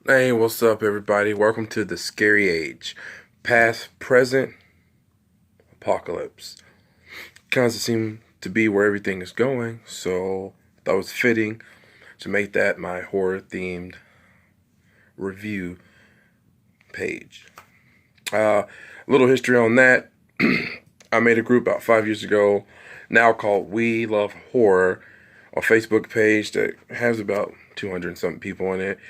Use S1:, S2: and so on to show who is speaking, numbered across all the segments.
S1: Hey, what's up, everybody? Welcome to the scary age. Past, present, apocalypse. Kind of seem to be where everything is going, so that was fitting to make that my horror themed review page. A little history on that. I made a group about 5 years ago, now called We Love Horror, a Facebook page that has about 200 and something people in it.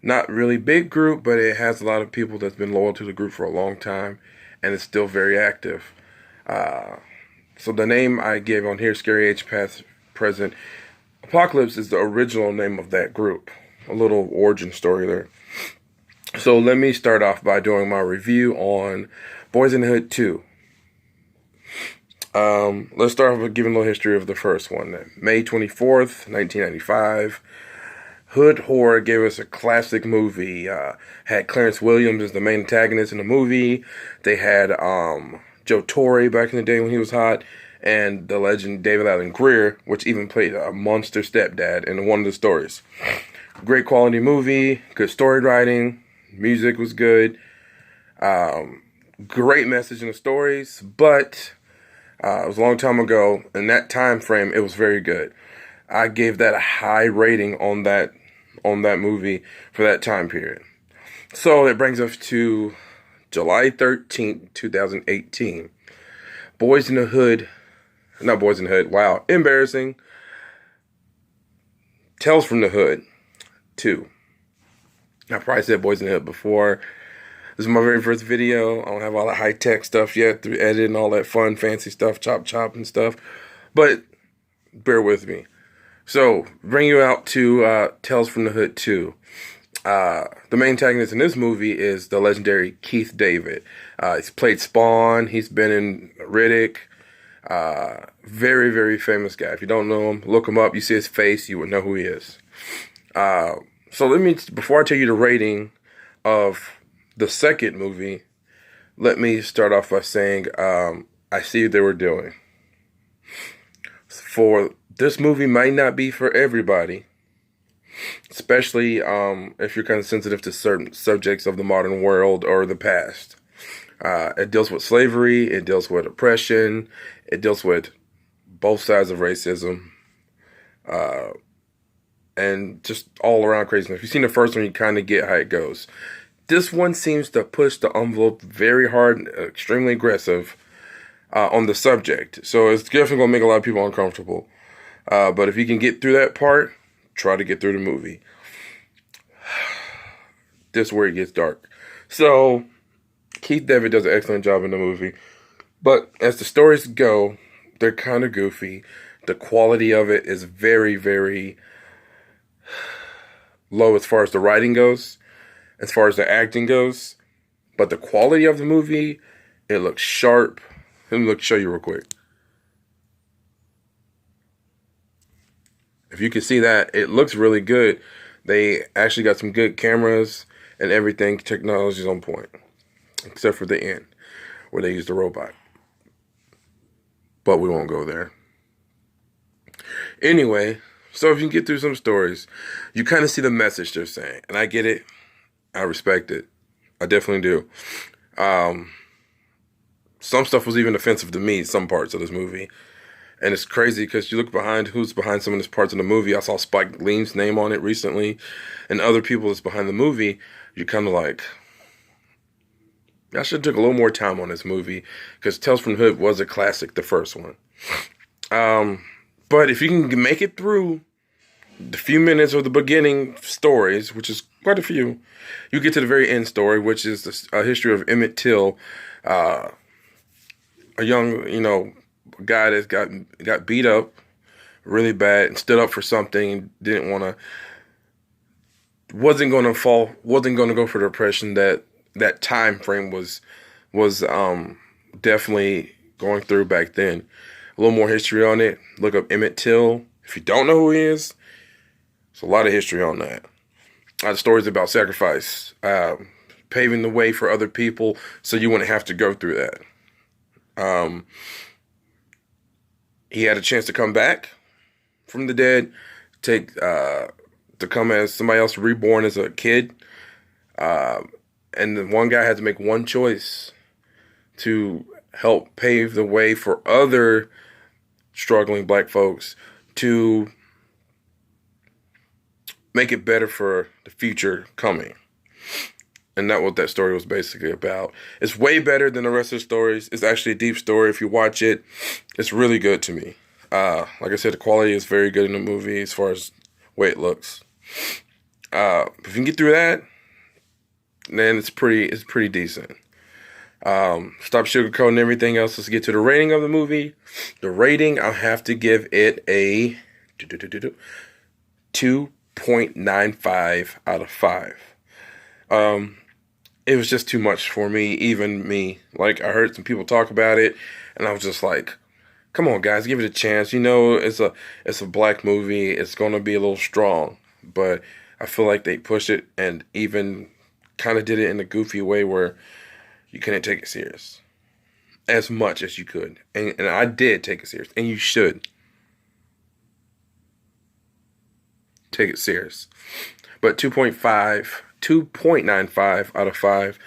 S1: Not really big group, but it has a lot of people that's been loyal to the group for a long time, and it's still very active. Uh, so the name I gave on here, Scary Age Past, Present, Apocalypse, is the original name of that group. A little origin story there. So let me start off by doing my review on Boys in the Hood 2. Let's start off with giving a little history of the first one. May 24th, 1995. Hood Horror gave us a classic movie. Had Clarence Williams as the main antagonist in the movie. They had Joe Torre back in the day when he was hot, and the legend David Allen Greer, which even played a monster stepdad in one of the stories. Great quality movie, good story writing, music was good, great message in the stories, but it was a long time ago. In that time frame, it was very good. I gave that a high rating on that movie for that time period. So that brings us to July 13th, 2018. Boys in the Hood, not Boys in the Hood, wow, embarrassing. Tales from the Hood 2. I probably said Boys in the Hood before. This is my very first video. I don't have all the high-tech stuff yet to edit and all that fun, fancy stuff, chop and stuff. But bear with me. So, bring you out to Tales from the Hood 2. The main antagonist in this movie is the legendary Keith David. He's played Spawn. He's been in Riddick. Very, very famous guy. If you don't know him, look him up. You see his face, you would know who he is. So before I tell you the rating of the second movie, let me start off by saying I see what they were doing. For this movie might not be for everybody, especially if you're kind of sensitive to certain subjects of the modern world or the past. It deals with slavery, it deals with oppression, it deals with both sides of racism, and just all around craziness. If you've seen the first one, you kind of get how it goes. This one seems to push the envelope very hard and extremely aggressive on the subject. So it's definitely going to make a lot of people uncomfortable. But if you can get through that part, try to get through the movie. This is where it gets dark. So, Keith David does an excellent job in the movie. But as the stories go, they're kind of goofy. The quality of it is very, very low as far as the writing goes, as far as the acting goes. But the quality of the movie, it looks sharp. Let me show you real quick. If you can see that, it looks really good. They actually got some good cameras and everything. Technology's on point. Except for the end, where they use the robot. But we won't go there. Anyway, so if you can get through some stories, you kind of see the message they're saying. And I get it. I respect it. I definitely do. Some stuff was even offensive to me, some parts of this movie. And it's crazy because you look behind who's behind some of these parts of the movie. I saw Spike Lee's name on it recently, and other people that's behind the movie. You're kind of like, I should have took a little more time on this movie because Tales from the Hood was a classic, the first one. But if you can make it through the few minutes of the beginning stories, which is quite a few, you get to the very end story, which is a history of Emmett Till, a young, guy that got beat up really bad and stood up for something and didn't want to, wasn't going to go for the oppression that time frame was definitely going through back then. A little more history on it. Look up Emmett Till. If you don't know who he is, there's a lot of history on that. The stories about sacrifice, paving the way for other people so you wouldn't have to go through that. He had a chance to come back from the dead, to come as somebody else reborn as a kid, And the one guy had to make one choice to help pave the way for other struggling black folks to make it better for the future coming. And that's what that story was basically about. It's way better than the rest of the stories. It's actually a deep story. If you watch it, it's really good to me. Like I said, the quality is very good in the movie as far as way it looks. If you can get through that, then it's pretty decent. Stop sugarcoating everything else. Let's get to the rating of the movie. The rating, I'll have to give it a 2.95 out of 5. It was just too much for me, even me. Like, I heard some people talk about it, and I was just like, come on, guys, give it a chance. You know, it's a black movie. It's going to be a little strong. But I feel like they pushed it and even kind of did it in a goofy way where you couldn't take it serious as much as you could. And I did take it serious. And you should take it serious. But 2.95 out of 5.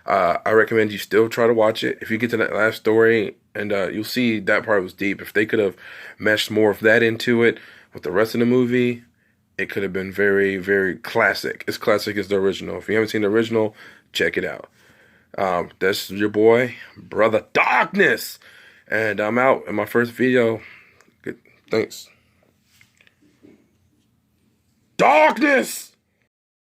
S1: I recommend you still try to watch it. If you get to that last story, and you'll see that part was deep. If they could have meshed more of that into it with the rest of the movie, it could have been very, very classic. As classic as the original. If you haven't seen the original, check it out. That's your boy, Brother Darkness. And I'm out in my first video. Good. Thanks. Darkness!